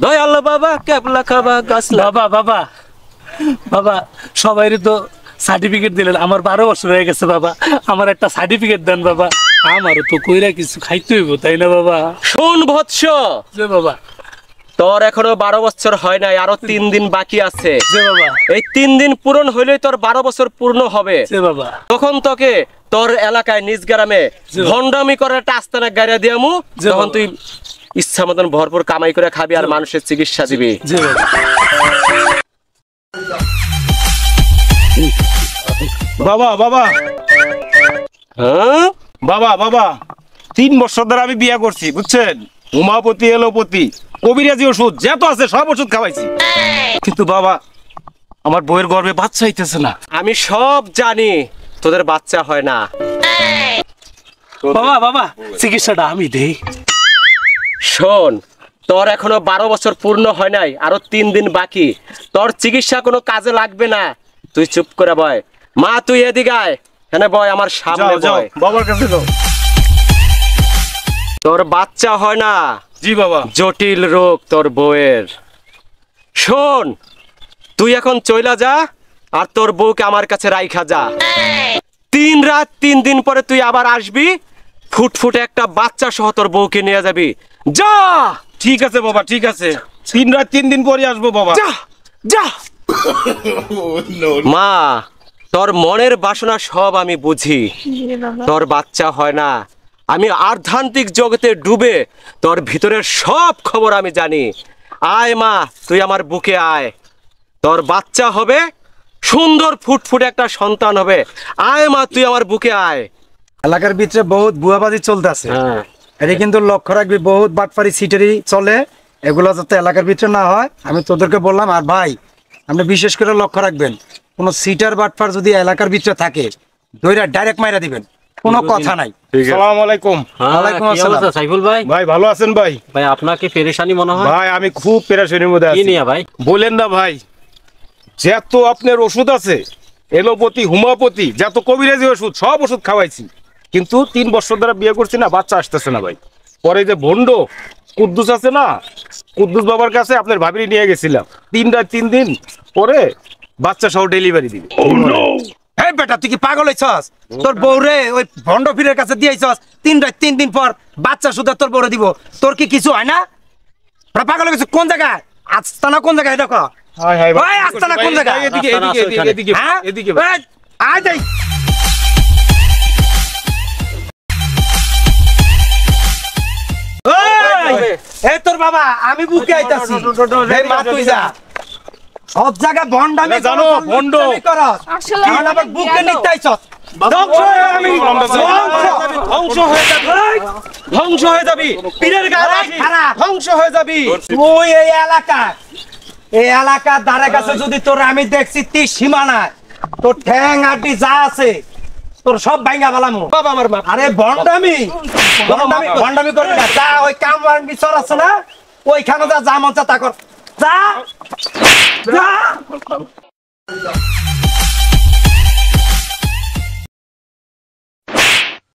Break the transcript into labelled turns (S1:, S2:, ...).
S1: দয়াল বাবা কেবলা খাবা গাছলা।
S2: বাবা বাবা বাবা সবাইরে তো সার্টিফিকেট দিলেন, আমার 12 বছর হয়ে গেছে বাবা, আমার একটা সার্টিফিকেট দেন বাবা, আমারও তো কইরা কিছু খাইতে হইব তাই না বাবা?
S1: শোন বৎস,
S2: যে বাবা
S1: তোর এখনো 12 বছর হয় নাই, আরো 3 দিন বাকি আছে।
S2: যে বাবা
S1: এই 3 দিন পূরণ হইলেই তোর 12 বছর পূর্ণ হবে।
S2: যে বাবা
S1: তখন তোকে তোর এলাকায় নিজ গ্রামে ভন্ডামি করে একটা আস্তানা গাড়িয়া দিয়ামু, তখন তুই ইচ্ছা মতন ভরপুর কামাই করে খাবি আর মানুষের চিকিৎসা দিবি।
S2: যে বাবা
S3: বাবা বাবা
S1: হ্যাঁ
S3: বাবা বাবা 3 বছর ধরে আমি বিয়ে করছি বুঝছেন, হোমিওপ্যাথি এলোপ্যাথি কবিরাজি ওষুধ যত আছে সব ওষুধ খাওয়াইছি, কিন্তু বাবা আমার বউয়ের গর্ভে বাচ্চা হইতেছে না।
S1: আমি সব জানি, তোদের বাচ্চা হয় না।
S2: বাবা বাবা চিকিৎসাটা আমি দেই।
S1: শোন, তোর এখনো 12 বছর পূর্ণ হয় নাই, আরো 3 দিন বাকি, তোর চিকিৎসা কোনো কাজে লাগবে না, তুই চুপ করে বয়। মা তুই এদিকে আয়, এখানে বয় আমার সামনে
S3: যাও
S1: বয়।
S3: বাবার কাছে যাও।
S1: তোর বাচ্চা হয় না,
S3: জি বাবা।
S1: জটিল রোগ তোর বউয়ের। শোন, তুই এখন চইলা যা আর তোর বউকে আমার কাছে রাইখা যা। 3 রাত 3 দিন পরে তুই আবার আসবি, ফুটফুটে একটা বাচ্চা সহ তোর বউকে নিয়ে যাবি। যা
S3: ঠিক আছে বাবা, ঠিক আছে, 3 রাত 3 দিন পরে আসবো বাবা।
S1: যা যা। মা, তোর মনের বাসনা সব আমি বুঝি, তোর বাচ্চা হয় না, আমি আধ্যাত্মিক জগতে ডুবে তোর ভিতরের সব খবর আমি জানি। আয় মা, তুই আমার বুকে আয়, তোর বাচ্চা হবে, সুন্দর ফুটফুটে একটা সন্তান হবে। আয় মা, তুই আমার বুকে আয়।
S4: এলাকার ভিতরে বহুত বুয়াবাজি চলতেছে,
S1: হ্যাঁ,
S4: এটা কিন্তু লক্ষ্য রাখবি, বহুত বাটপারি সিটারি চলে, এগুলো যাতে এলাকার ভিতরে না হয় আমি তোদেরকে বললাম। আর ভাই আপনি বিশেষ করে লক্ষ্য রাখবেন, কোনো সিটার বাটপার যদি এলাকার ভিতরে থাকে দইরা ডাইরেক্ট মাইরা দিবেন, কোনো কথা নাই।
S3: আসসালামু আলাইকুম।
S4: ওয়ালাইকুম
S5: কি
S4: আসসালাম।
S5: অবস্থা সাইফুল ভাই?
S3: ভাই ভালো আছেন ভাই?
S5: ভাই আপনাকে পেরেশানি মনে হয়।
S3: ভাই আমি খুব পেরেশানির মধ্যে
S5: কি
S3: আছি।
S5: নিয়ে ভাই?
S3: বলেন না ভাই, যত আপনার ওষুধ আছে এলোপ্যাথি হোমিওপ্যাথি যত কবিরাজি ওষুধ সব ওষুধ খাওয়াইছি, কিন্তু 3 বছর ধরে বিয়ে করছি না, বাচ্চা আসতেছে না ভাই। পরে যে ভন্ড কুদ্দুস আছে না, কুদ্দুস বাবার কাছে আপনার ভাবিরি নিয়ে গেছিলাম, 3 রাত 3 দিন পরে বাচ্চা সহ ডেলিভারি দিবে।
S4: এই বেটা তুই কি পাগল হইছস? তোর বউরে ওই ভন্ড ফিরের কাছে দিয়েছস, 3 রাত 3 দিন পর বাচ্চা সুদা তোর বউরে দিব, তোর কি কিছু হয় না? তোরা পাগল হইছিস কোন জায়গায়? আস্তানা কোন জায়গায় দেখো?
S3: হায় হায়
S4: ওই আস্তানা কোন জায়গায়?
S3: এদিকে
S5: রাস্তানা আছে
S3: এদিকে
S5: ওইখানে।
S3: এদিকে
S4: হ্যাঁ?
S3: এদিকে ভাই।
S4: এই, আয় যাই। ওই, এই তোর বাবা, আমি বুকে আইতাছি। এই মা তুই যা। সব জায়গায় ভন্ডামি
S3: জানো,
S4: করস,
S3: ভণ্ড।
S4: লুচ্চামি করস।
S6: আসলে
S4: এখন আবার বুকে নিতে আইছস।
S1: ধ্বংস হয়ে আমি ধ্বংস হয়ে যাবি, ধ্বংস হয়ে যাবি, পীরের গায়ে লাগি,
S4: খারাপ।
S1: ধ্বংস হয়ে যাবি।
S4: তুই এই এলাকার ধারে কাছে যদি তোর আমি দেখছি 30 সীমানায়, তোর ঠ্যাং আড্ডি যা আছে তোর সব ভাঙা ফেলামু।
S1: বাবা আমার মা,
S4: আরে ভন্ডামি করবি না, যা ওই কামরান বিচার আছে না, ওইখানে যা মন চা তা কর, যা যা।